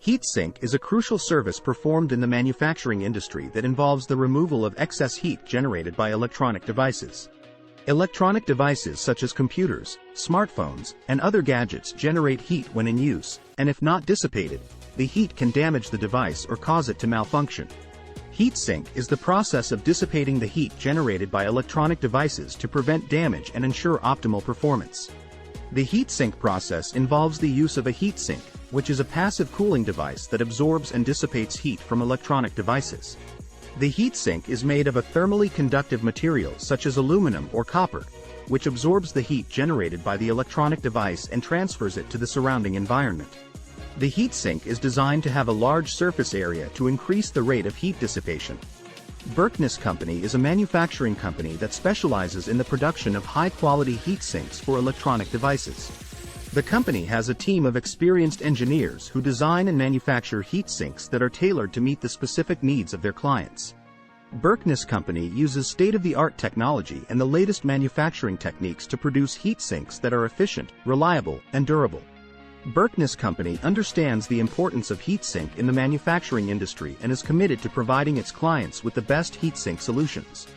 Heat sink is a crucial service performed in the manufacturing industry that involves the removal of excess heat generated by electronic devices. Electronic devices such as computers, smartphones, and other gadgets generate heat when in use, and if not dissipated, the heat can damage the device or cause it to malfunction. Heat sink is the process of dissipating the heat generated by electronic devices to prevent damage and ensure optimal performance. The heat sink process involves the use of a heat sink, which is a passive cooling device that absorbs and dissipates heat from electronic devices. The heat sink is made of a thermally conductive material such as aluminum or copper, which absorbs the heat generated by the electronic device and transfers it to the surrounding environment. The heat sink is designed to have a large surface area to increase the rate of heat dissipation. Berkness Company is a manufacturing company that specializes in the production of high-quality heat sinks for electronic devices. The company has a team of experienced engineers who design and manufacture heat sinks that are tailored to meet the specific needs of their clients. Berkness Company uses state-of-the-art technology and the latest manufacturing techniques to produce heat sinks that are efficient, reliable, and durable. Berkness Company understands the importance of heat sink in the manufacturing industry and is committed to providing its clients with the best heat sink solutions.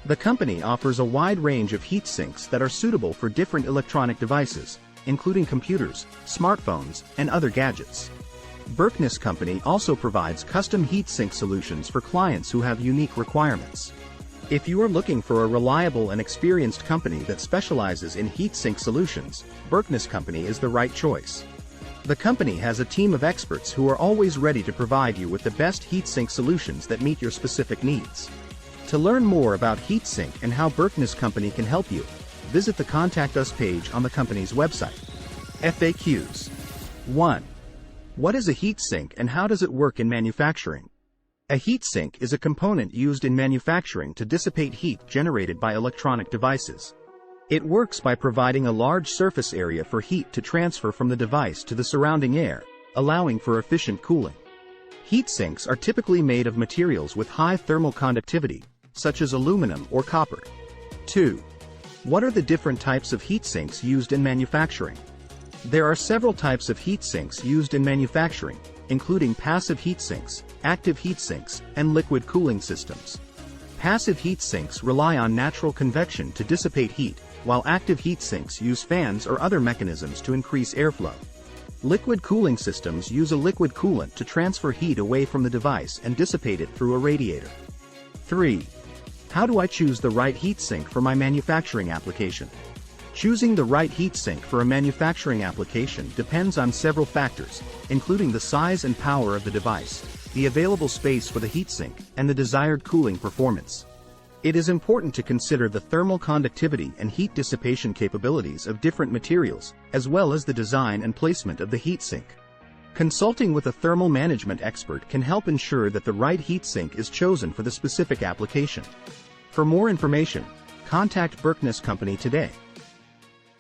The company offers a wide range of heat sinks that are suitable for different electronic devices, including computers, smartphones, and other gadgets. Berkness Company also provides custom heat sink solutions for clients who have unique requirements. If you are looking for a reliable and experienced company that specializes in heat sink solutions, Berkness Company is the right choice. The company has a team of experts who are always ready to provide you with the best heat sink solutions that meet your specific needs. To learn more about heat sink and how Berkness Company can help you, visit the Contact Us page on the company's website. FAQs. 1. What is a heat sink and how does it work in manufacturing? A heat sink is a component used in manufacturing to dissipate heat generated by electronic devices. It works by providing a large surface area for heat to transfer from the device to the surrounding air, allowing for efficient cooling. Heat sinks are typically made of materials with high thermal conductivity, such as aluminum or copper. 2. What are the different types of heat sinks used in manufacturing? There are several types of heat sinks used in manufacturing, including passive heat sinks, active heat sinks, and liquid cooling systems. Passive heat sinks rely on natural convection to dissipate heat, while active heat sinks use fans or other mechanisms to increase airflow. Liquid cooling systems use a liquid coolant to transfer heat away from the device and dissipate it through a radiator. 3. How do I choose the right heat sink for my manufacturing application? Choosing the right heat sink for a manufacturing application depends on several factors, including the size and power of the device, the available space for the heat sink, and the desired cooling performance. It is important to consider the thermal conductivity and heat dissipation capabilities of different materials, as well as the design and placement of the heat sink. Consulting with a thermal management expert can help ensure that the right heat sink is chosen for the specific application. For more information, contact Berkness Company today.